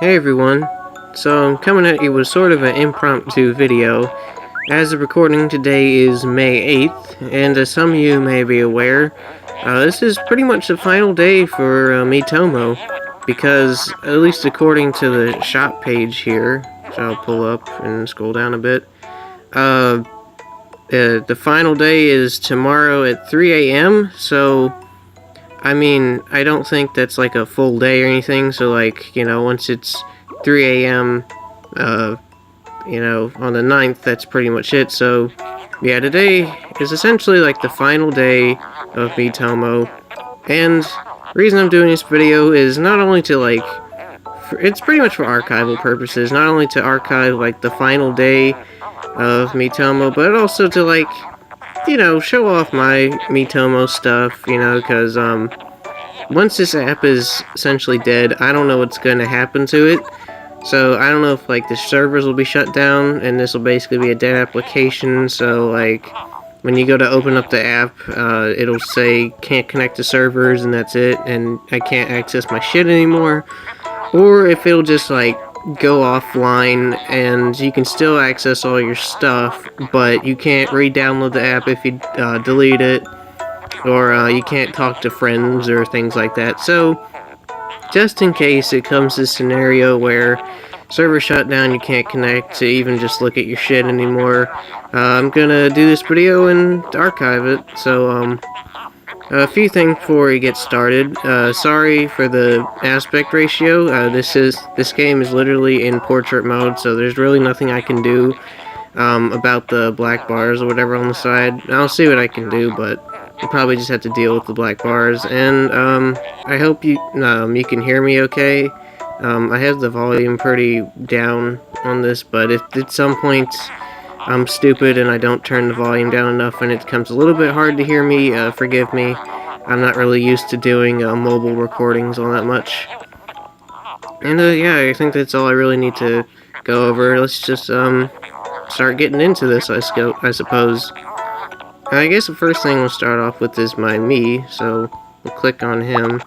Hey everyone, so I'm coming at you with sort of an impromptu video. As of recording, today is May 8th, and as some of you may be aware, this is pretty much the final day for Miitomo, because, at least according to the shop page here, so I'll pull up and scroll down a bit, the final day is tomorrow at 3 a.m., so I mean, I don't think that's like a full day or anything, so like, once it's 3 a.m., on the 9th, that's pretty much it. So, yeah, today is essentially like the final day of Miitomo, and the reason I'm doing this video is not only to it's pretty much for archival purposes, not only to archive like the final day of Miitomo, but also to show off my Miitomo stuff, because, once this app is essentially dead, I don't know what's going to happen to it. So, I don't know if, the servers will be shut down, and this will basically be a dead application, so, when you go to open up the app, it'll say, can't connect to servers, and that's it, and I can't access my shit anymore. Or if it'll just, go offline, and you can still access all your stuff, but you can't re-download the app if you delete it, or you can't talk to friends or things like that. So, just in case it comes to a scenario where server shut down, you can't connect to even just look at your shit anymore, I'm gonna do this video and archive it. So, a few things before we get started. Sorry for the aspect ratio. This game is literally in portrait mode, so there's really nothing I can do about the black bars or whatever on the side. I'll see what I can do, but you probably just have to deal with the black bars. And I hope you can hear me okay. I have the volume pretty down on this, but if at some point I'm stupid and I don't turn the volume down enough and it becomes a little bit hard to hear me, forgive me. I'm not really used to doing mobile recordings all that much. And yeah, I think that's all I really need to go over. Let's just start getting into this, I suppose. I guess the first thing we'll start off with is my me, so we'll click on him.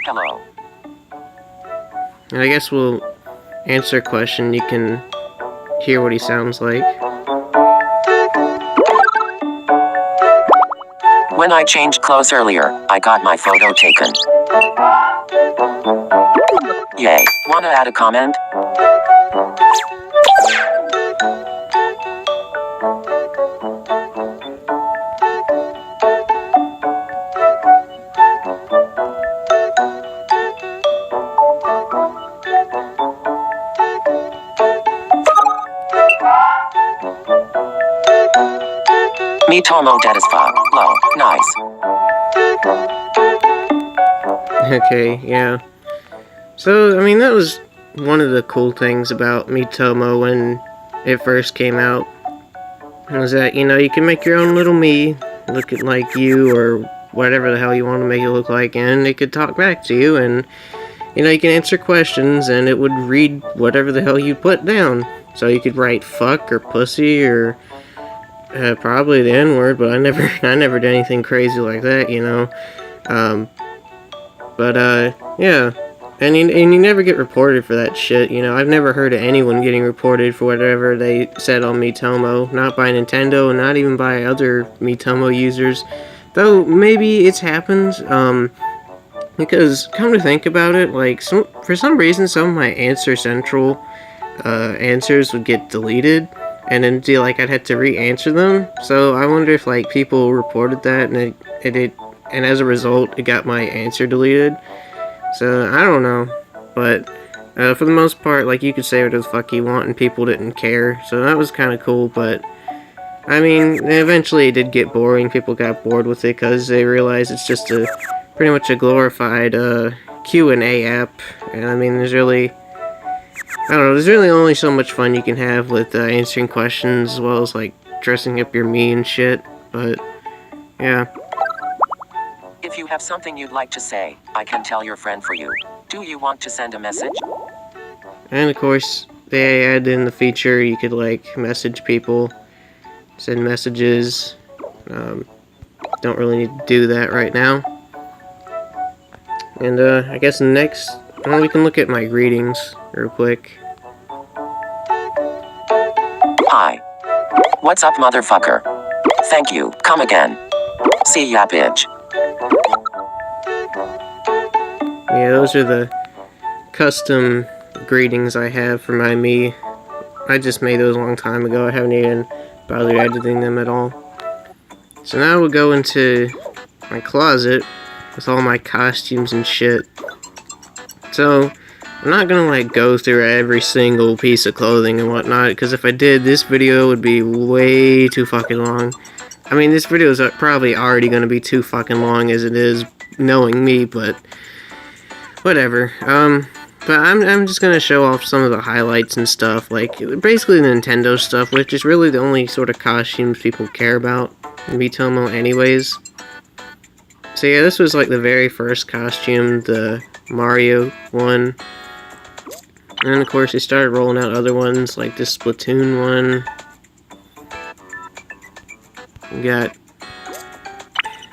Hello. And I guess we'll answer a question. You can hear what he sounds like. When I changed clothes earlier, I got my photo taken. Yay. Wanna add a comment? Miitomo dead as fuck. Low. Nice. Okay, yeah. So, I mean, that was one of the cool things about Miitomo when it first came out. Was that, you can make your own little me, looking like you, or whatever the hell you want to make it look like, and it could talk back to you, and, you can answer questions, and it would read whatever the hell you put down. So you could write fuck, or pussy, or probably the N-word, but I never did anything crazy like that, yeah. And you never get reported for that shit, I've never heard of anyone getting reported for whatever they said on Miitomo. Not by Nintendo, and not even by other Miitomo users. Though, maybe it's happened, because, come to think about it, for some reason, some of my Answer Central answers would get deleted, and then I'd have to re-answer them. So I wonder if people reported that, and as a result, it got my answer deleted. So I don't know, but for the most part, you could say whatever the fuck you want, and people didn't care. So that was kind of cool. But I mean, eventually it did get boring. People got bored with it because they realized it's just pretty much a glorified Q&A app. And I mean, there's really only so much fun you can have with answering questions, as well as dressing up your me and shit. But yeah. If you have something you'd like to say, I can tell your friend for you. Do you want to send a message? And of course, they add in the feature you could message people, send messages. Don't really need to do that right now. And I guess next Well, we can look at my greetings real quick. Hi. What's up, motherfucker? Thank you. Come again. See ya, bitch. Yeah, those are the custom greetings I have for my me. I just made those a long time ago. I haven't even bothered editing them at all. So now we'll go into my closet with all my costumes and shit. So I'm not gonna like go through every single piece of clothing and whatnot, because if I did, this video would be way too fucking long. I mean, this video is probably already gonna be too fucking long as it is, knowing me, but whatever. But I'm just gonna show off some of the highlights and stuff, like basically the Nintendo stuff, which is really the only sort of costumes people care about in Miitomo anyways. So yeah, this was like the very first costume, the Mario one. And then of course they started rolling out other ones, like this Splatoon one. We got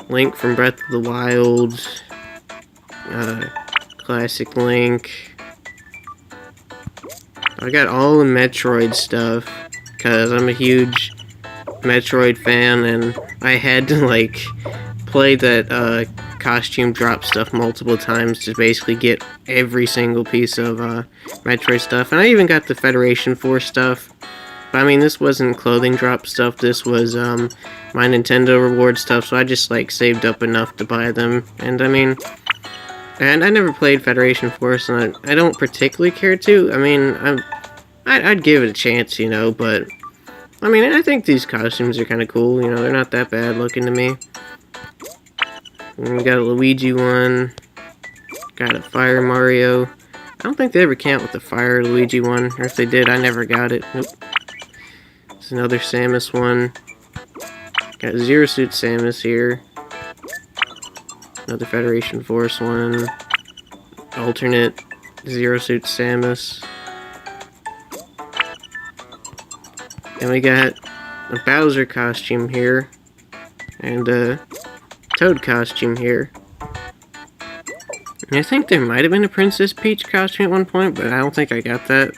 Link from Breath of the Wild, classic Link. I got all the Metroid stuff, because I'm a huge Metroid fan, and I had to like play that costume drop stuff multiple times to basically get every single piece of Metroid stuff. And I even got the Federation Force stuff. But I mean, this wasn't clothing drop stuff, this was my Nintendo reward stuff, so I just like saved up enough to buy them. And I mean, and I never played Federation Force, and I don't particularly care to. I mean, I'd give it a chance, you know, but I mean, I think these costumes are kind of cool, you know, they're not that bad looking to me. And we got a Luigi one, got a Fire Mario. I don't think they ever count with the Fire Luigi one, or if they did, I never got it. Nope. It's another Samus one. Got Zero Suit Samus here. Another Federation Force one. Alternate Zero Suit Samus. And we got a Bowser costume here. And a Toad costume here. And I think there might have been a Princess Peach costume at one point, but I don't think I got that.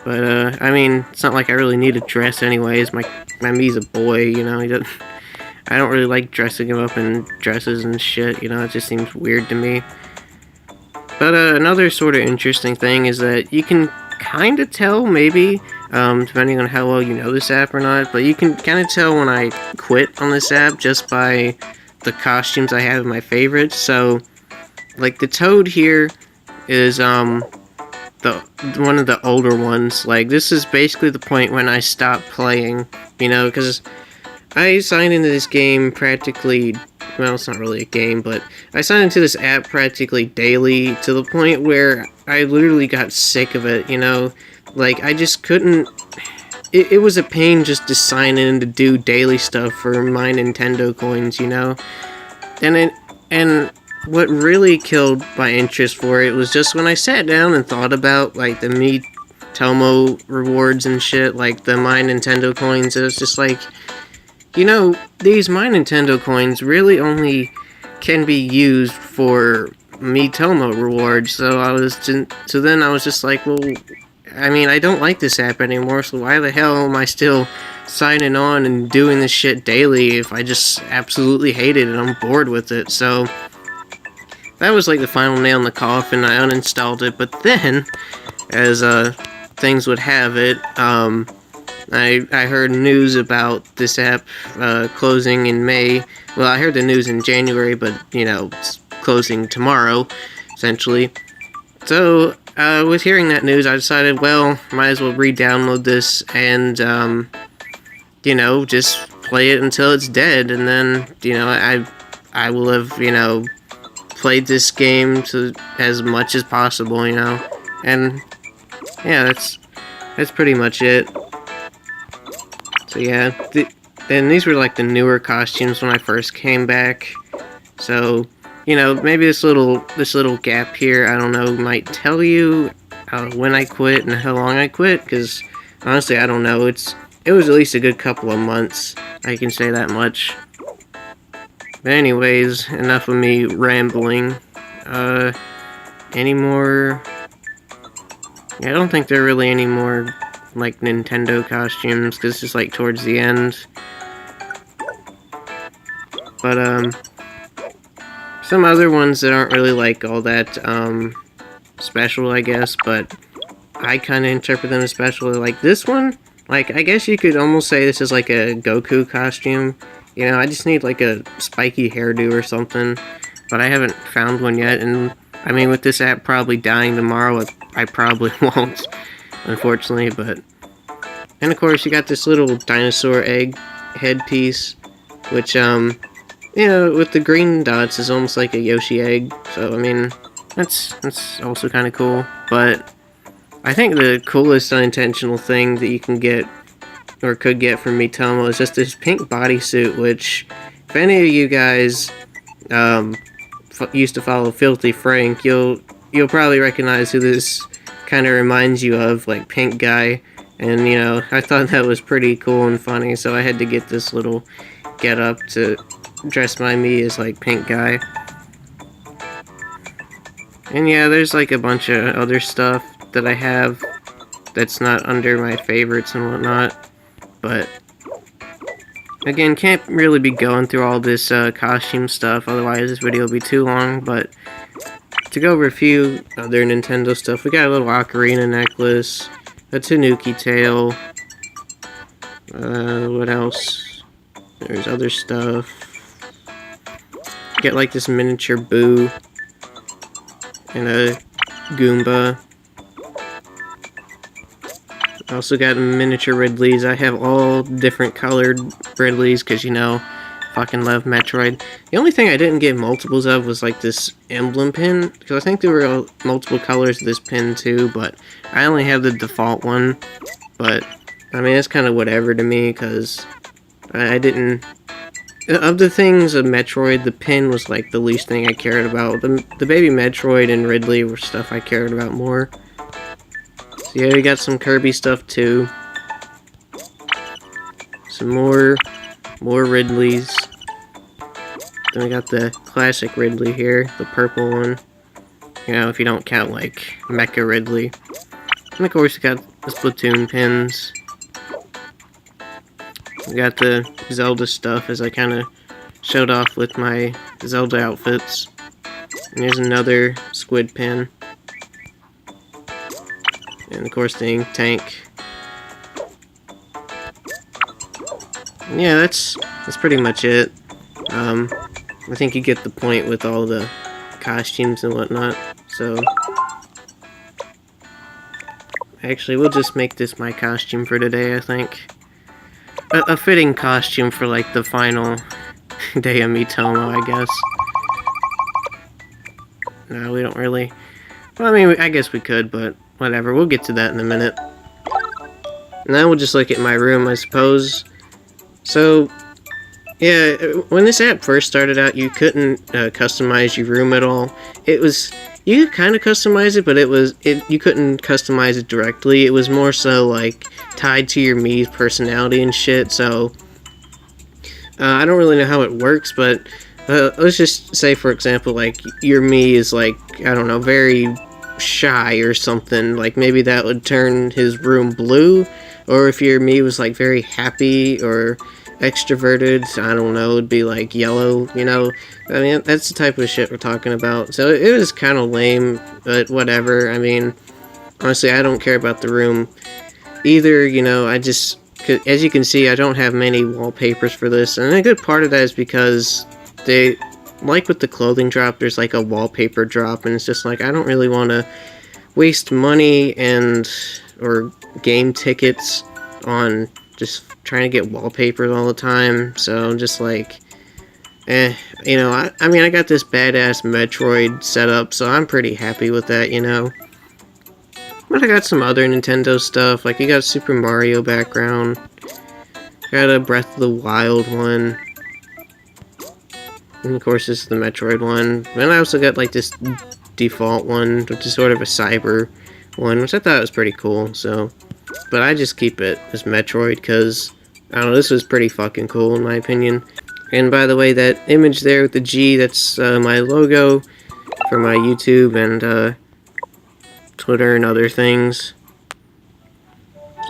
But, I mean, it's not like I really need a dress anyways. My Mii's a boy, you know, I don't really like dressing him up in dresses and shit, you know, it just seems weird to me. But, another sort of interesting thing is that you can kind of tell, maybe, depending on how well you know this app or not, but you can kind of tell when I quit on this app just by the costumes I have in my favorites. So, like, the Toad here is, one of the older ones. Like, this is basically the point when I stopped playing, you know, because I signed into this game practically, well, it's not really a game, but I signed into this app practically daily to the point where I literally got sick of it, you know, like, I just couldn't, it was a pain just to sign in to do daily stuff for my Nintendo coins, you know, and what really killed my interest for it was just when I sat down and thought about, like, the Miitomo rewards and shit, like, the My Nintendo coins, it was just like, you know, these My Nintendo coins really only can be used for Miitomo rewards, so then I was just like, well, I mean, I don't like this app anymore, so why the hell am I still signing on and doing this shit daily if I just absolutely hate it and I'm bored with it? So that was like the final nail in the coffin. I uninstalled it, but then, as things would have it, I heard news about this app closing in May. Well, I heard the news in January, but, you know, it's closing tomorrow, essentially. So, with hearing that news, I decided, well, might as well re-download this and, you know, just play it until it's dead, and then, you know, I will have, you know, played this game as much as possible, you know, and yeah, that's pretty much it. So yeah, and these were like the newer costumes when I first came back, so, you know, maybe this little gap here, I don't know, might tell you when I quit and how long I quit, because honestly, I don't know, it was at least a good couple of months, I can say that much. But anyways, enough of me rambling. any more... Yeah, I don't think there are really any more, like, Nintendo costumes, because it's just, like, towards the end. But, some other ones that aren't really, like, all that, special, I guess, but I kind of interpret them as special. Like, this one, like, I guess you could almost say this is, like, a Goku costume. You know, I just need, like, a spiky hairdo or something, but I haven't found one yet, and, I mean, with this app probably dying tomorrow, I probably won't, unfortunately, but... And, of course, you got this little dinosaur egg headpiece, which, you know, with the green dots is almost like a Yoshi egg, so, I mean, that's also kind of cool, but I think the coolest unintentional thing that you can get, or could get from Miitomo, is just this pink bodysuit, which, if any of you guys, used to follow Filthy Frank, you'll probably recognize who this kind of reminds you of, like, Pink Guy, and, you know, I thought that was pretty cool and funny, so I had to get this little get-up to dress my me as, like, Pink Guy. And yeah, there's, like, a bunch of other stuff that I have that's not under my favorites and whatnot, but again, can't really be going through all this costume stuff, otherwise this video will be too long, but to go over a few other Nintendo stuff, we got a little ocarina necklace, a tanuki tail, what else? There's other stuff. Get like this miniature Boo, and a Goomba. I also got miniature Ridleys. I have all different colored Ridleys because, you know, fucking love Metroid. The only thing I didn't get multiples of was like this emblem pin, because I think there were multiple colors of this pin too, but I only have the default one. But, I mean, it's kind of whatever to me, because I didn't... Of the things of Metroid, the pin was like the least thing I cared about. The baby Metroid and Ridley were stuff I cared about more. So yeah, we got some Kirby stuff too. Some more Ridleys. Then we got the classic Ridley here, the purple one. You know, if you don't count like Mecha Ridley. And of course we got the Splatoon pins. We got the Zelda stuff, as I kind of showed off with my Zelda outfits. And here's another squid pin. And of course the ink tank. And yeah, that's pretty much it. I think you get the point with all the costumes and whatnot. So actually, we'll just make this my costume for today, I think. A fitting costume for, like, the final day of Miitomo, I guess. No, we don't really... Well, I mean, I guess we could, but whatever. We'll get to that in a minute. Now we'll just look at my room, I suppose. So, yeah, when this app first started out, you couldn't customize your room at all. It was... You could kind of customize it, but you couldn't customize it directly. It was more so, like, tied to your Mii's personality and shit, so... I don't really know how it works, but let's just say, for example, like, your Mii is, like, I don't know, very shy or something. Like, maybe that would turn his room blue, or if your Mii was, like, very happy or extroverted, I don't know, it'd be, like, yellow, you know? I mean, that's the type of shit we're talking about. So it was kind of lame, but whatever. I mean, honestly, I don't care about the room either, you know. I just, as you can see, I don't have many wallpapers for this, and a good part of that is because they, like with the clothing drop, there's like a wallpaper drop, and it's just like, I don't really want to waste money or game tickets on just trying to get wallpapers all the time. So I'm just like, you know, I mean, I got this badass Metroid setup, so I'm pretty happy with that, you know. But I got some other Nintendo stuff, like you got a Super Mario background, got a Breath of the Wild one, and of course this is the Metroid one. And I also got like this default one, which is sort of a cyber one, which I thought was pretty cool, so. But I just keep it as Metroid, because, I don't know, this was pretty fucking cool in my opinion. And by the way, that image there with the G, that's my logo for my YouTube, and Twitter and other things.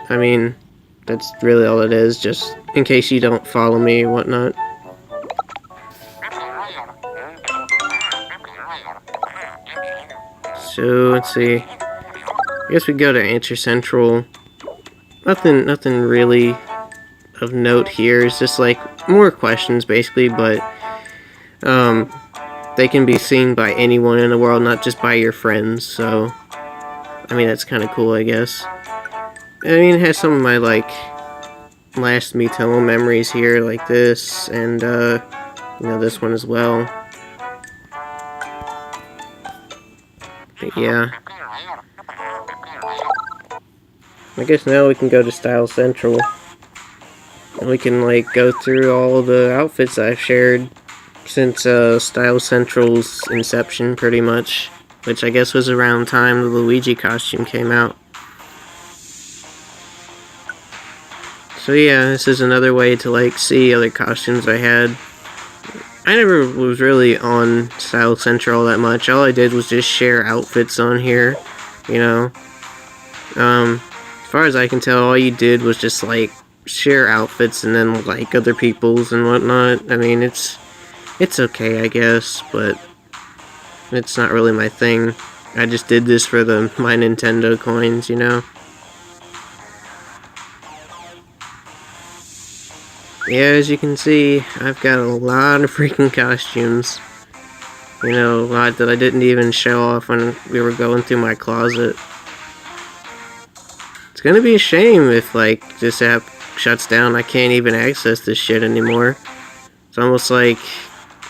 I mean, that's really all it is, just in case you don't follow me or whatnot. So, let's see. I guess we go to Answer Central. Nothing really of note here. It's just like more questions basically, but they can be seen by anyone in the world, not just by your friends. So, I mean, that's kind of cool, I guess. I mean, it has some of my like last Miitomo memories here, like this, and you know, this one as well. But yeah. I guess now we can go to Style Central. And we can like go through all of the outfits I've shared since Style Central's inception, pretty much. Which I guess was around time the Luigi costume came out. So yeah, this is another way to like see other costumes I had. I never was really on Style Central all that much. All I did was just share outfits on here, you know. As far as I can tell, all you did was just like share outfits and then like other people's and whatnot. I mean, it's okay, I guess, but it's not really my thing. I just did this for my Nintendo coins, you know. Yeah, as you can see, I've got a lot of freaking costumes. You know, a lot that I didn't even show off when we were going through my closet. It's gonna be a shame if, like, this app shuts down. I can't even access this shit anymore. It's almost like,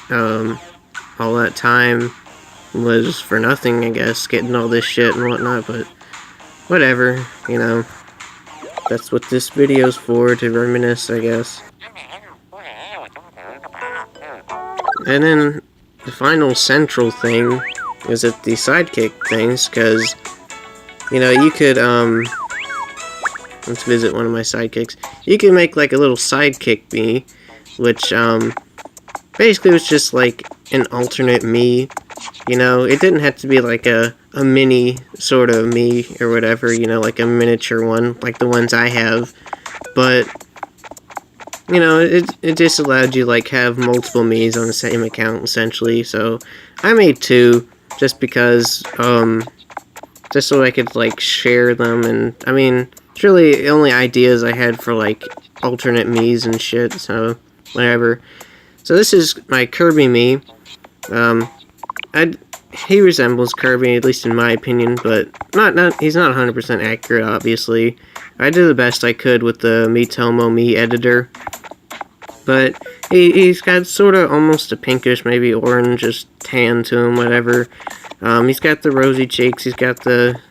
all that time was for nothing, I guess, getting all this shit and whatnot, but whatever, you know. That's what this video's for, to reminisce, I guess. And then the final central thing is that the sidekick things, because, you know, you could, let's visit one of my sidekicks. You can make, like, a little sidekick me, which, basically was just, like, an alternate me, you know? It didn't have to be, like, a mini sort of me or whatever, you know, like a miniature one, like the ones I have, but, you know, it just allowed you, like, have multiple me's on the same account, essentially. So I made two, just because, just so I could, like, share them, and, I mean, it's really the only ideas I had for, like, alternate me's and shit, so, whatever. So this is my Kirby me. He resembles Kirby, at least in my opinion, but he's not 100% accurate, obviously. I did the best I could with the Miitomo Editor. But he's got sort of almost a pinkish, maybe orange, tan to him, whatever. He's got the rosy cheeks, he's got the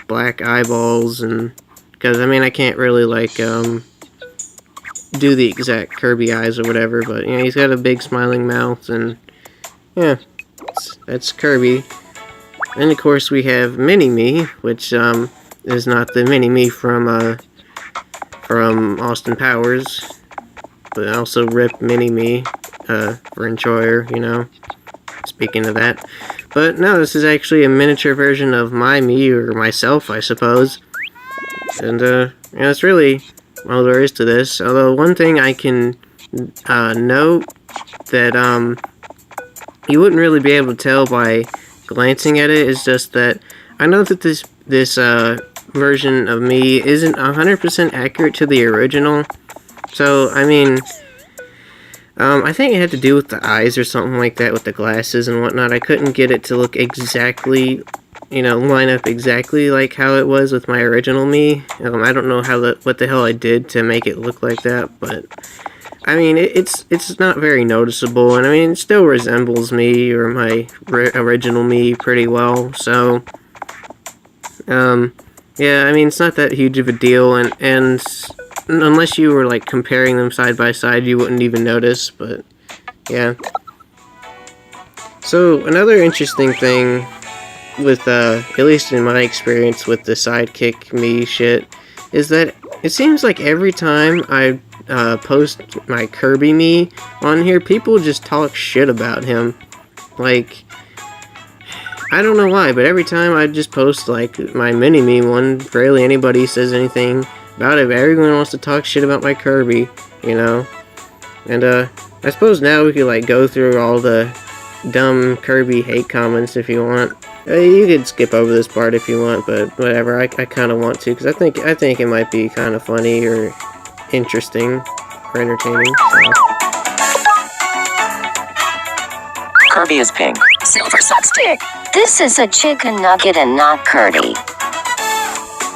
black eyeballs, and because, I mean, I can't really, like, do the exact Kirby eyes or whatever, but, you know, he's got a big smiling mouth, and, yeah, that's Kirby. And, of course, we have Mini-Me, which, is not the Mini-Me from Austin Powers, but also rip Mini-Me, for Enjoyer, you know, speaking of that. But, no, this is actually a miniature version of my me, or myself, I suppose. And, you know, it's really all there is to this. Although, one thing I can, note that, you wouldn't really be able to tell by glancing at it is just that I know that this version of me isn't 100% accurate to the original. So, I mean, I think it had to do with the eyes or something like that with the glasses and whatnot. I couldn't get it to look exactly, you know, line up exactly like how it was with my original me. I don't know what the hell I did to make it look like that, but I mean, it's not very noticeable, and I mean, it still resembles me or my original me pretty well, so, yeah, I mean, it's not that huge of a deal, and unless you were, like, comparing them side by side, you wouldn't even notice, but, yeah. So, another interesting thing with, at least in my experience with the sidekick me shit, is that it seems like every time I post my Kirby me on here, people just talk shit about him. Like, I don't know why, but every time I just post, like, my mini-me one, rarely anybody says anything about it, but everyone wants to talk shit about my Kirby, you know? And, I suppose now we could, like, go through all the dumb Kirby hate comments if you want. You could skip over this part if you want, but whatever, I kind of want to, because I think it might be kind of funny or interesting or entertaining, so. Kirby is pink. Silver sucks dick. This is a chicken nugget and not Kirby.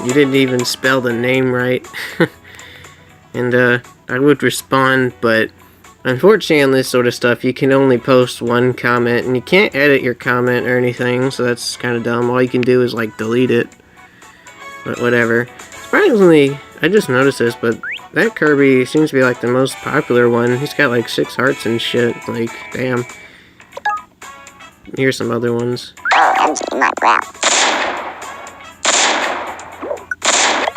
You didn't even spell the name right. And, I would respond, but unfortunately on this sort of stuff, you can only post one comment, and you can't edit your comment or anything, so that's kind of dumb. All you can do is, like, delete it. But whatever. Surprisingly, I just noticed this, but that Kirby seems to be, like, the most popular one. He's got, like, 6 hearts and shit. Like, damn. Here's some other ones. OMG, my brow.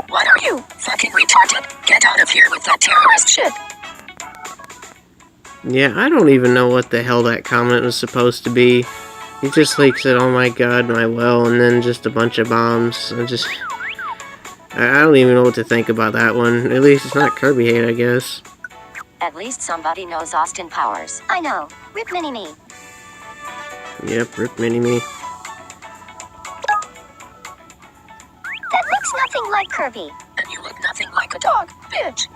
What are you? Fucking retarded. Get out of here with that terrorist shit. Yeah, I don't even know what the hell that comment was supposed to be. He just like said, "Oh my god, my well," and then just a bunch of bombs. I don't even know what to think about that one. At least it's not Kirby hate, I guess. At least somebody knows Austin Powers. I know. Rip Mini-Me. Yep, rip mini-me. That looks nothing like Kirby. And you look nothing like a dog, bitch.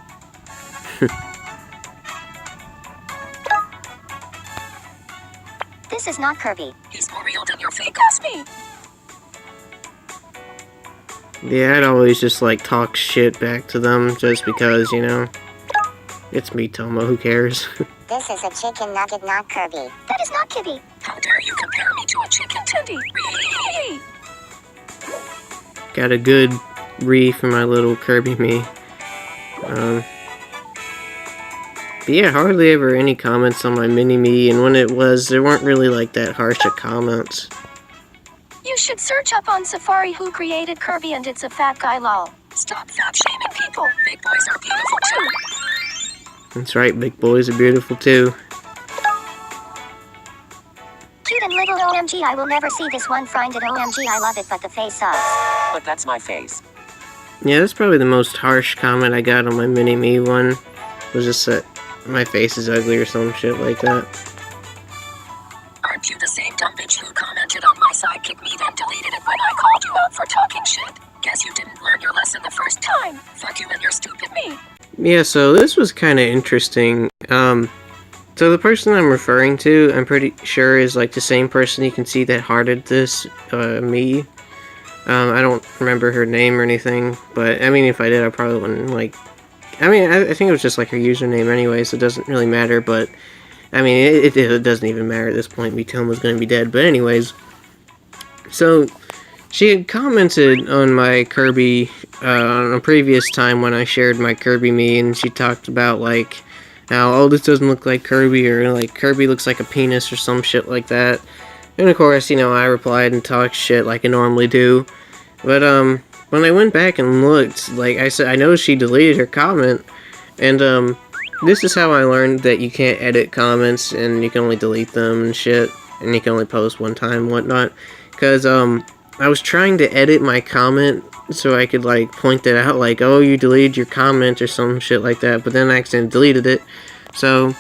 This is not Kirby. He's more real than your fake ass me. Yeah, I'd always just like talk shit back to them just because, you know, it's Miitomo, who cares? This is a chicken nugget, not Kirby. That is not Kirby. How dare you compare me to a chicken tendy? Got a good for my little Kirby me. But yeah, hardly ever any comments on my mini-me, and when it was, there weren't really like that harsh of comments. You should search up on Safari who created Kirby, and it's a fat guy, lol. Stop fat shaming people. Big boys are beautiful too. That's right, big boys are beautiful too. Cute and little OMG, I will never see this one friended OMG, I love it, but the face sucks. But that's my face. Yeah, that's probably the most harsh comment I got on my mini-me one. Was just that my face is ugly or some shit like that. Aren't you the same dumb bitch who commented on my sidekick me then deleted it when I called you out for talking shit? Guess you didn't learn your lesson the first time. Fuck you and your stupid me. Yeah, so this was kind of interesting. So the person I'm referring to, I'm pretty sure is like the same person you can see that hearted this, me. I don't remember her name or anything, but I mean, if I did, I probably wouldn't, like, I mean, I think it was just like her username anyway, so it doesn't really matter, but, I mean, it doesn't even matter at this point. Miitomo's gonna be dead, but anyways, so, she had commented on my Kirby, on a previous time when I shared my Kirby me, and she talked about, like, how, oh, this doesn't look like Kirby, or, like, Kirby looks like a penis, or some shit like that. And, of course, you know, I replied and talked shit like I normally do. But, when I went back and looked, like I said, I know she deleted her comment, and, this is how I learned that you can't edit comments, and you can only delete them and shit, and you can only post one time and whatnot. Because, I was trying to edit my comment so I could, like, point it out, like, oh, you deleted your comment or some shit like that, but then I accidentally deleted it. So,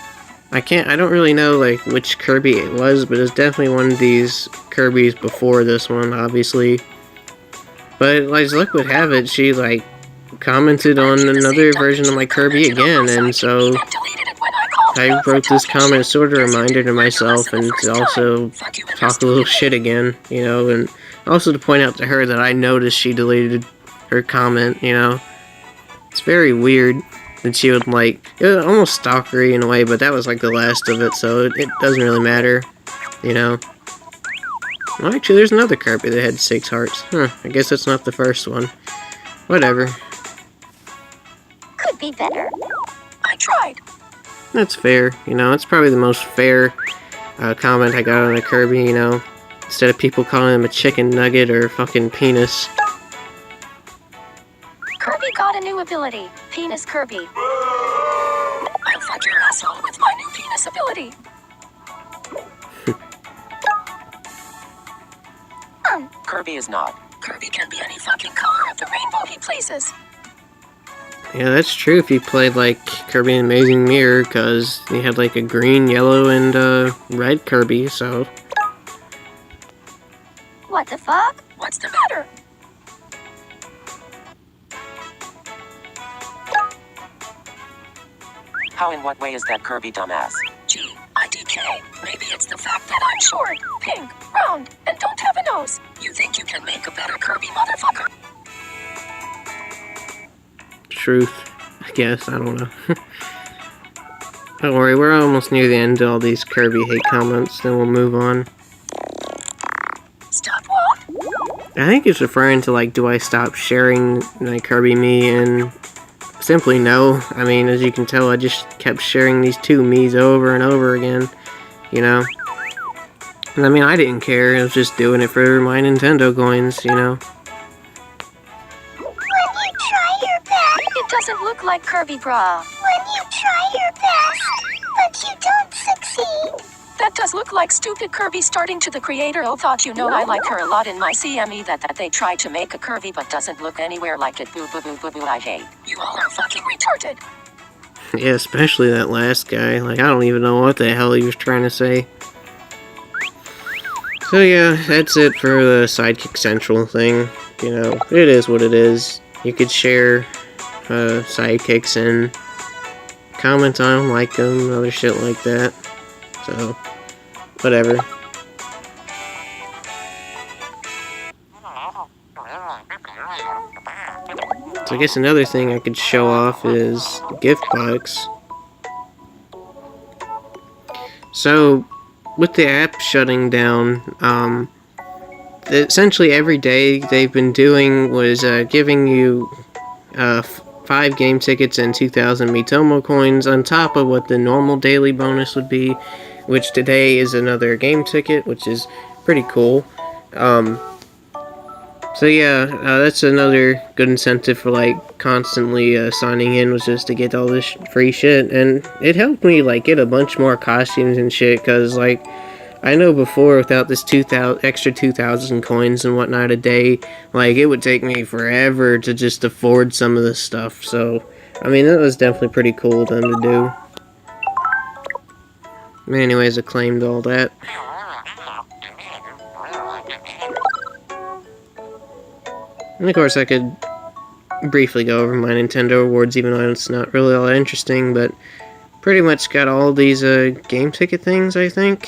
I don't really know, like, which Kirby it was, but it's definitely one of these Kirbys before this one, obviously. But, like, as luck would have it, she, like, commented on another version of my Kirby again, and so I wrote this comment as sort of a reminder to myself, and to also talk a little shit again, you know, and also to point out to her that I noticed she deleted her comment, you know. It's very weird that she would, like, it was almost stalkery in a way, but that was, like, the last of it, so it doesn't really matter, you know. Well, actually, there's another Kirby that had 6 hearts. Huh, I guess that's not the first one. Whatever. Could be better. I tried. That's fair, you know, it's probably the most fair comment I got on a Kirby, you know. Instead of people calling him a chicken nugget or fucking penis. Kirby got a new ability. Penis Kirby. I'll fuck your asshole with my new penis ability. Kirby is not. Kirby can be any fucking color of the rainbow he pleases. Yeah, that's true if you played like Kirby and the Amazing Mirror, because you had like a green, yellow, and red Kirby, so... What the fuck? What's the matter? How in what way is that Kirby dumbass? G-I-D-K. Maybe it's the fact that I'm short, pink, round, and don't have a nose. You think you can make a better Kirby, motherfucker? Truth, I guess, I don't know. Don't worry, we're almost near the end of all these Kirby hate comments, then we'll move on. Stop what? I think it's referring to, like, do I stop sharing my Kirby me, and simply no. I mean, as you can tell, I just kept sharing these two me's over and over again, you know? And I mean, I didn't care, I was just doing it for my Nintendo coins, you know? When you try your best. It doesn't look like Kirby, brah. When you try your best, but you don't succeed. That does look like stupid Kirby starting to the creator. Oh, thought you know I like her a lot in my CME that they tried to make a Kirby but doesn't look anywhere like it. Boo boo boo boo boo, I hate. You all are fucking retarded. Yeah, especially that last guy. Like, I don't even know what the hell he was trying to say. So yeah, that's it for the Sidekick Central thing. You know, it is what it is. You could share sidekicks and comment on them, like them, other shit like that. So, whatever. So I guess another thing I could show off is gift box. So, with the app shutting down, essentially every day they've been doing was giving you 5 game tickets and 2,000 Miitomo coins on top of what the normal daily bonus would be, which today is another game ticket, which is pretty cool. So yeah, that's another good incentive for like constantly signing in, was just to get all this free shit, and it helped me like get a bunch more costumes and shit, cause like I know before without this extra 2,000 coins and whatnot a day, like it would take me forever to just afford some of this stuff. So I mean, that was definitely pretty cool of them to do. Anyways, I claimed all that. And of course I could briefly go over my Nintendo rewards, even though it's not really all that interesting, but pretty much got all these game ticket things, I think.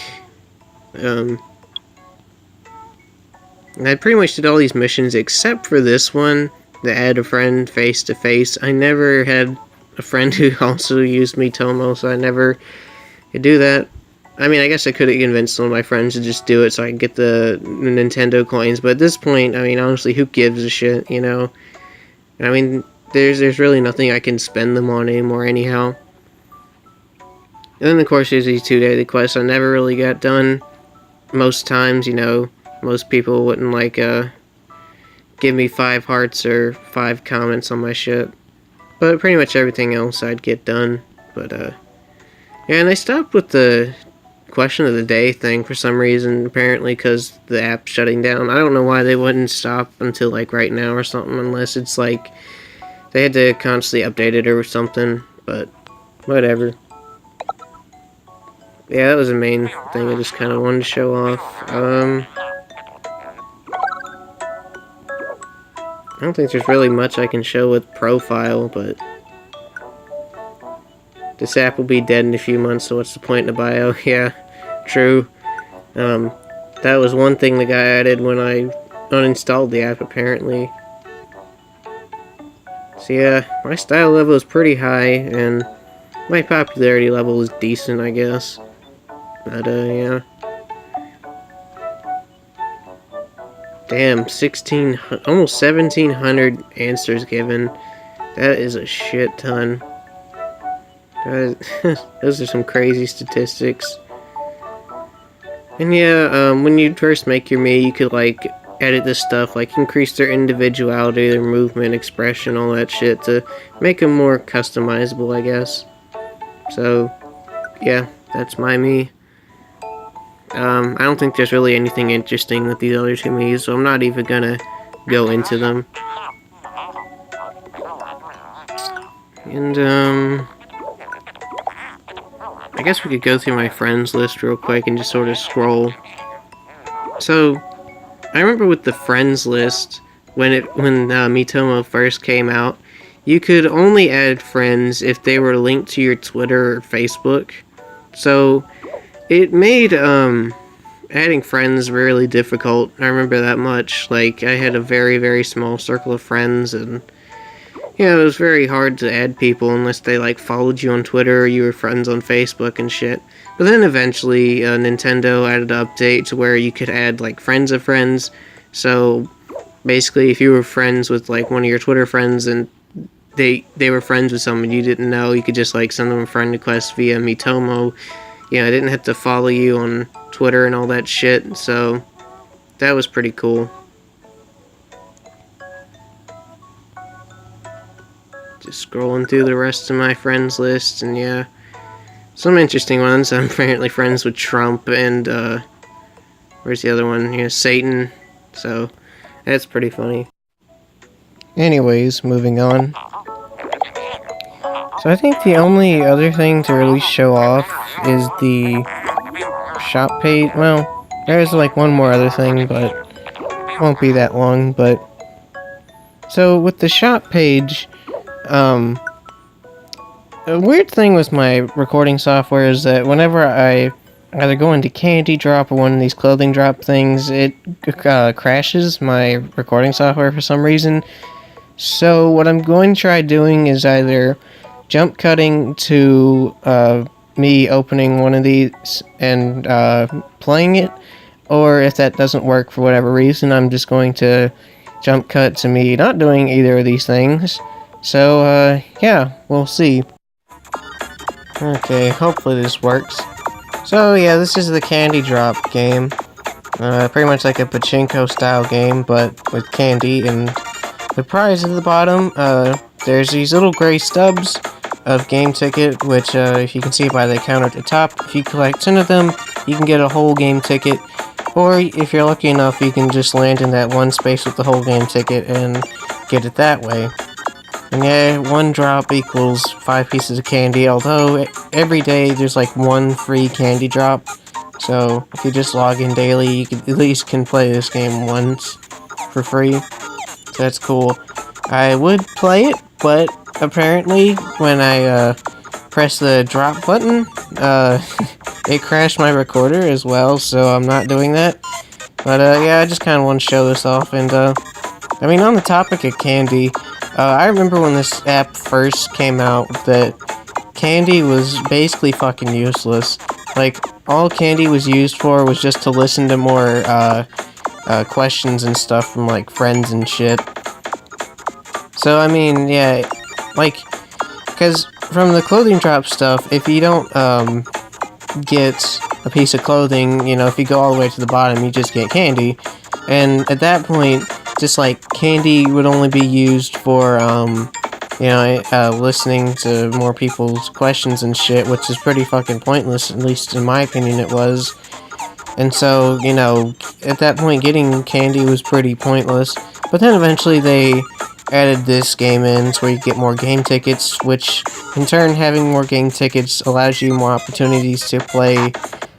And I pretty much did all these missions except for this one, the add a friend face to face. I never had a friend who also used Miitomo, so I never could do that. I mean, I guess I could have convinced some of my friends to just do it so I could get the Nintendo coins, but at this point, I mean, honestly, who gives a shit, you know? I mean, there's really nothing I can spend them on anymore anyhow. And then, of course, there's these 2 daily quests I never really got done. Most times, you know, most people wouldn't, like, give me 5 hearts or 5 comments on my shit. But pretty much everything else I'd get done. But, yeah, and I stopped with the question of the day thing for some reason, apparently because the app's shutting down. I don't know why they wouldn't stop until, like, right now or something, unless it's, like, they had to constantly update it or something, but whatever. Yeah, that was the main thing I just kind of wanted to show off. I don't think there's really much I can show with Profile, but this app will be dead in a few months, so what's the point in the bio? Yeah, true. That was one thing the guy added when I uninstalled the app, apparently. So yeah, my style level is pretty high, and my popularity level is decent, I guess. But, yeah. Damn, almost 1,700 answers given. That is a shit ton. Those are some crazy statistics. And yeah, when you first make your Mii, you could, like, edit this stuff, like, increase their individuality, their movement, expression, all that shit, to make them more customizable, I guess. So, yeah, that's my Mii. I don't think there's really anything interesting with these other communities, so I'm not even gonna go into them. And, I guess we could go through my friends list real quick and just sort of scroll. So, I remember with the friends list, when Miitomo first came out, you could only add friends if they were linked to your Twitter or Facebook. So, it made, adding friends really difficult. I remember that much. Like, I had a very, very small circle of friends, and it was very hard to add people unless they, like, followed you on Twitter or you were friends on Facebook and shit. But then eventually, Nintendo added an update to where you could add, like, friends of friends. So, basically, if you were friends with, like, one of your Twitter friends and they were friends with someone you didn't know, you could just, like, send them a friend request via Miitomo. I didn't have to follow you on Twitter and all that shit, so that was pretty cool. Just scrolling through the rest of my friends list, and yeah, some interesting ones. I'm apparently friends with Trump and, where's the other one? Satan, so that's pretty funny. Anyways, moving on. So I think the only other thing to really show off is the shop page. Well, there's like one more other thing, but it won't be that long. But so with the shop page, a weird thing with my recording software is that whenever I either go into Candy Drop or one of these clothing drop things, it crashes my recording software for some reason. So what I'm going to try doing is either jump cutting to me opening one of these and playing it, or if that doesn't work for whatever reason, I'm just going to jump cut to me not doing either of these things. So, yeah, we'll see. Okay, hopefully this works. So, yeah, this is the Candy Drop game. Pretty much like a pachinko style game, but with candy, and the prize at the bottom, there's these little gray stubs of game ticket, which, if you can see by the counter at the top, if you collect 10 of them, you can get a whole game ticket, or if you're lucky enough, you can just land in that one space with the whole game ticket and get it that way. And yeah, 1 drop equals 5 pieces of candy, although every day there's like 1 free candy drop. So if you just log in daily, you can, at least can play this game once for free. So that's cool. I would play it, but apparently when I press the drop button, it crashed my recorder as well, so I'm not doing that. But yeah, I just kind of want to show this off. And I mean, on the topic of candy, I remember when this app first came out that candy was basically fucking useless. Like, all candy was used for was just to listen to more questions and stuff from like friends and shit. So I mean, yeah, like, because from the clothing drop stuff, if you don't get a piece of clothing, if you go all the way to the bottom, you just get candy. And at that point, just like candy would only be used for listening to more people's questions and shit, which is pretty fucking pointless, at least in my opinion it was. And so, at that point getting candy was pretty pointless. But then eventually they added this game in so where you get more game tickets, which in turn having more game tickets allows you more opportunities to play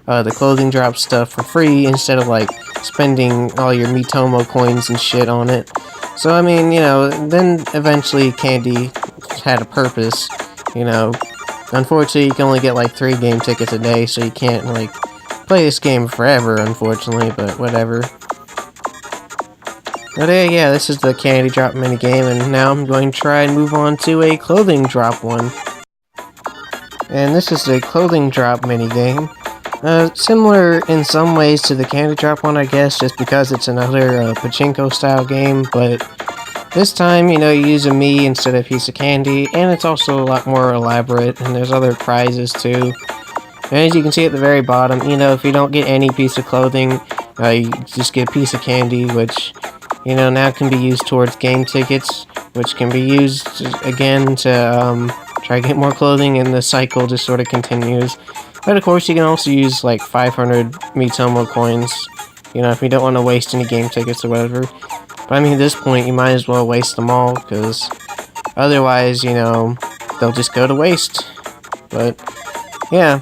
the clothing drop stuff for free instead of like spending all your Miitomo coins and shit on it. So I mean, then eventually candy had a purpose. Unfortunately you can only get like 3 game tickets a day, so you can't like play this game forever, unfortunately, but whatever. But yeah, this is the candy drop minigame, and now I'm going to try and move on to a clothing drop one. And this is a clothing drop minigame. Similar in some ways to the candy drop one, I guess, just because it's another pachinko style game, but this time, you use a Mii instead of a piece of candy, and it's also a lot more elaborate, and there's other prizes too. And as you can see at the very bottom, if you don't get any piece of clothing, you just get a piece of candy, which, now can be used towards game tickets, which can be used again to try to get more clothing, and the cycle just sort of continues. But of course, you can also use like 500 Miitomo coins, you know, if you don't want to waste any game tickets or whatever. But I mean, at this point, you might as well waste them all, because otherwise, you know, they'll just go to waste. But, yeah.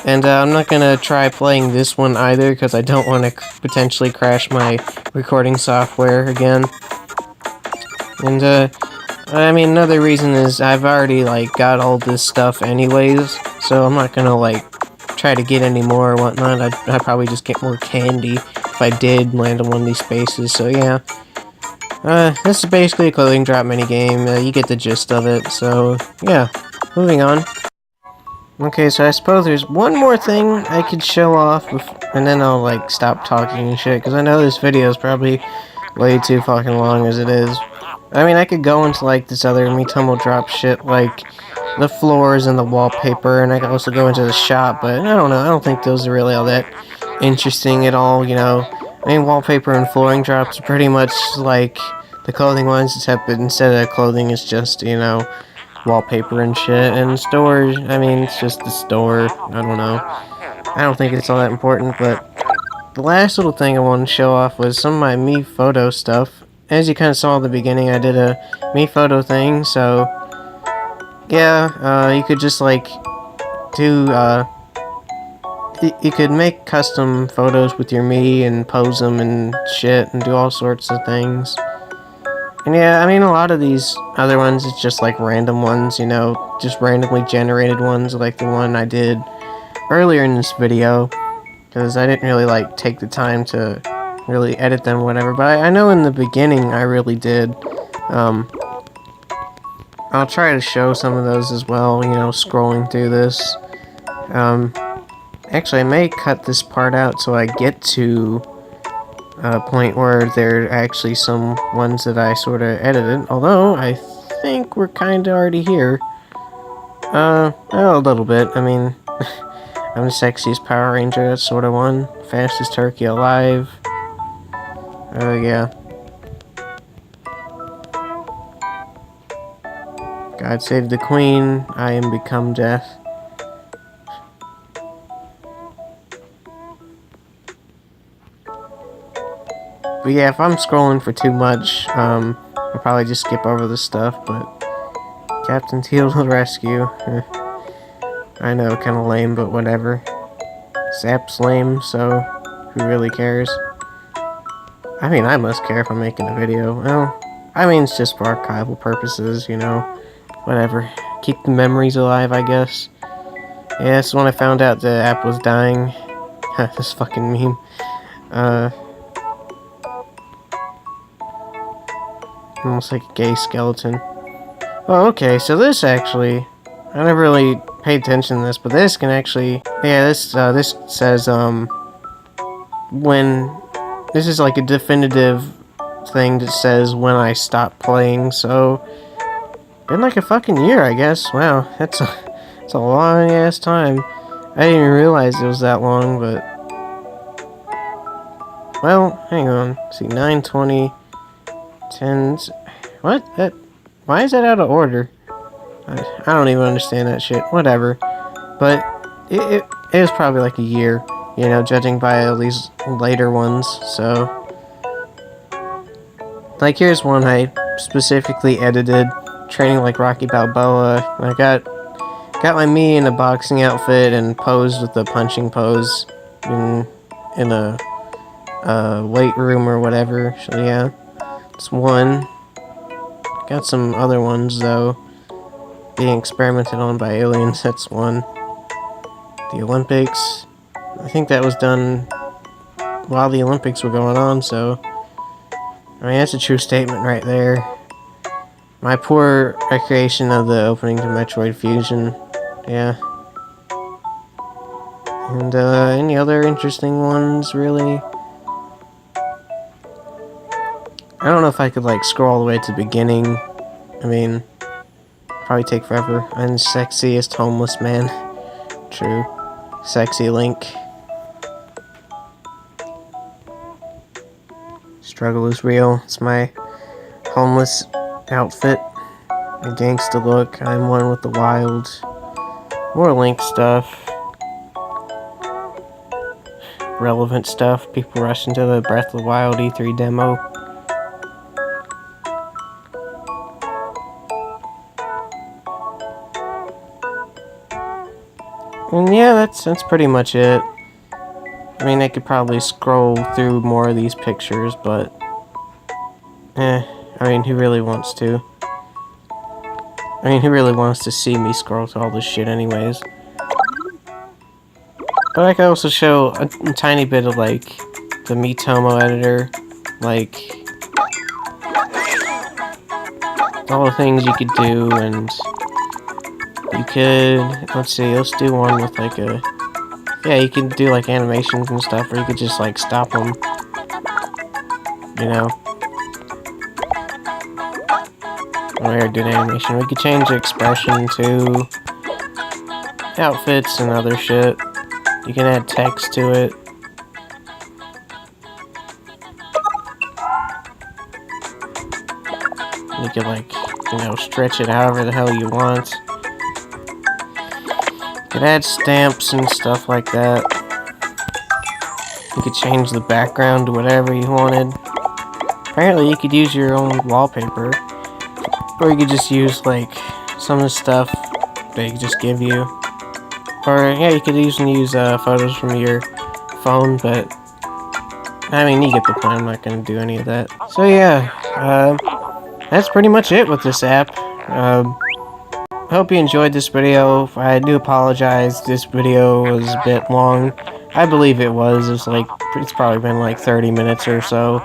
And I'm not gonna try playing this one either, because I don't want to potentially crash my recording software again. And, I mean, another reason is I've already, like, got all this stuff anyways, so I'm not gonna, like, try to get any more or whatnot. I'd probably just get more candy if I did land on one of these spaces, so yeah. This is basically a clothing drop minigame, you get the gist of it, so yeah. Moving on. Okay, so I suppose there's one more thing I could show off, and then I'll, like, stop talking and shit, because I know this video is probably way too fucking long as it is. I mean, I could go into, like, this other Miitomo drop shit, like the floors and the wallpaper, and I could also go into the shop, but I don't know, I don't think those are really all that interesting at all, you know. I mean, wallpaper and flooring drops are pretty much like the clothing ones, except that instead of clothing, it's just, you know, wallpaper and shit. And stores, I mean, it's just the store. I don't know. I don't think it's all that important, but the last little thing I wanted to show off was some of my Me Photo stuff. As you kind of saw at the beginning, I did a Me Photo thing, so yeah, you could just, like, do, you could make custom photos with your Me and pose them and shit and do all sorts of things. And yeah, I mean, a lot of these other ones, it's just like random ones, you know, just randomly generated ones, like the one I did earlier in this video, because I didn't really, like, take the time to really edit them or whatever, but I know in the beginning I really did. I'll try to show some of those as well, you know, scrolling through this. Actually, I may cut this part out so I get to a point where there are actually some ones that I sort of edited, although I think we're kind of already here. A little bit. I mean, I'm the sexiest Power Ranger, that's sort of one. Fastest turkey alive. Yeah. God save the Queen, I am become death. But yeah, if I'm scrolling for too much, I'll probably just skip over the stuff, but Captain Teal to the rescue. I know, kinda lame, but whatever. Zap's lame, so who really cares? I mean, I must care if I'm making a video. Well, I mean, it's just for archival purposes, you know. Whatever. Keep the memories alive, I guess. Yeah, that's when I found out the app was dying. This fucking meme. Almost like a gay skeleton. Oh, okay, so this actually, I never really paid attention to this, but this can actually, yeah, this says, when, this is like a definitive thing that says when I stop playing, so, been like a fucking year, I guess. Wow, that's a long ass time. I didn't even realize it was that long, but, well, hang on, let's see, 9:20, 10, what? Why is that out of order? I don't even understand that shit. Whatever. But it was probably like a year, you know, judging by all these later ones. So, like, here's one I specifically edited, training like Rocky Balboa. I got my me in a boxing outfit and posed with the punching pose in a weight room or whatever. So yeah, it's one. Got some other ones though. Being experimented on by aliens, that's one. The Olympics, I think that was done while the Olympics were going on, so I mean, that's a true statement right there. My poor recreation of the opening to Metroid Fusion, yeah. And any other interesting ones, really? I don't know if I could, like, scroll all the way to the beginning. I mean, probably take forever. I'm the sexiest homeless man. True. Sexy Link. Struggle is real. It's my homeless outfit. My gangsta look. I'm one with the wild. More Link stuff. relevant stuff. People rushing to the Breath of the Wild E3 demo. And yeah, that's pretty much it. I mean, I could probably scroll through more of these pictures, but I mean, who really wants to? I mean, who really wants to see me scroll through all this shit anyways? But I could also show a tiny bit of, like, the Miitomo Editor, like, all the things you could do, and you could, let's see, let's do one with, like, yeah, you can do, like, animations and stuff, or you could just, like, stop them, you know? When we are doing animation, we could change the expression to outfits and other shit. You can add text to it. You could, like, you know, stretch it however the hell you want. You could add stamps and stuff like that. You could change the background to whatever you wanted. Apparently you could use your own wallpaper. Or you could just use, like, some of the stuff they just give you. Or, yeah, you could even use photos from your phone, but I mean, you get the point. I'm not going to do any of that. So, yeah, that's pretty much it with this app. Hope you enjoyed this video. I do apologize. This video was a bit long. I believe it was. It's probably been like 30 minutes or so.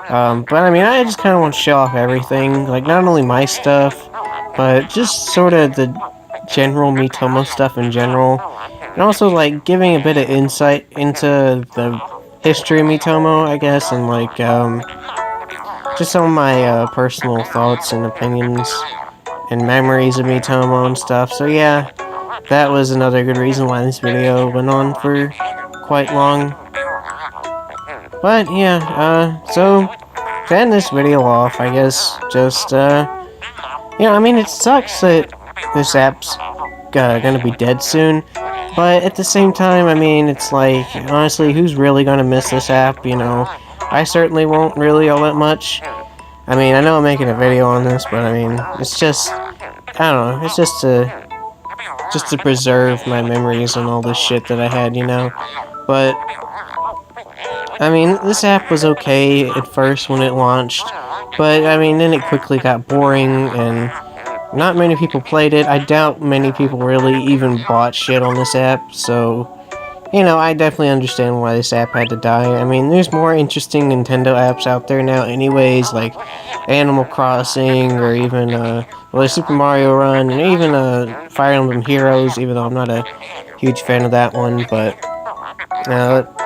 But I mean, I just kind of want to show off everything. Like, not only my stuff, but just sort of the general Miitomo stuff in general. And also, like, giving a bit of insight into the history of Miitomo, I guess, and, like, just some of my personal thoughts and opinions and memories of Miitomo and stuff. So, yeah, that was another good reason why this video went on for quite long. But, yeah, so, to end this video off, I guess, just, I mean, it sucks that this app's gonna be dead soon, but at the same time, I mean, it's like, honestly, who's really gonna miss this app, you know? I certainly won't really all that much. I mean, I know I'm making a video on this, but I mean, it's just, I don't know, it's just to preserve my memories and all this shit that I had, you know? But I mean, this app was okay at first when it launched, but I mean, then it quickly got boring, and not many people played it. I doubt many people really even bought shit on this app, so, you know, I definitely understand why this app had to die. I mean, there's more interesting Nintendo apps out there now anyways, like Animal Crossing, or even, well, Super Mario Run, and even, Fire Emblem Heroes, even though I'm not a huge fan of that one, but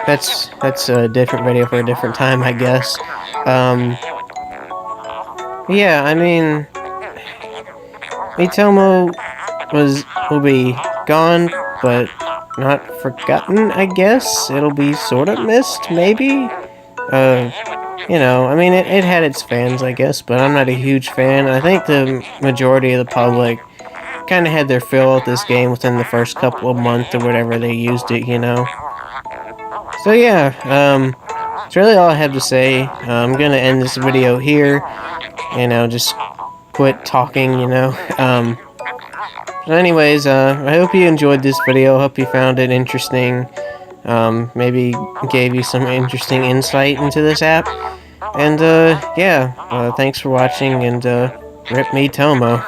that's a different video for a different time, I guess. Yeah, I mean, Miitomo will be gone, but not forgotten, I guess. It'll be sort of missed, maybe? You know, I mean, it had its fans, I guess, but I'm not a huge fan. I think the majority of the public kind of had their fill of this game within the first couple of months or whatever they used it, you know? So yeah, that's really all I have to say. I'm gonna end this video here, you know, just quit talking, you know. But anyways, I hope you enjoyed this video, hope you found it interesting, maybe gave you some interesting insight into this app, and yeah, thanks for watching, and rip Miitomo.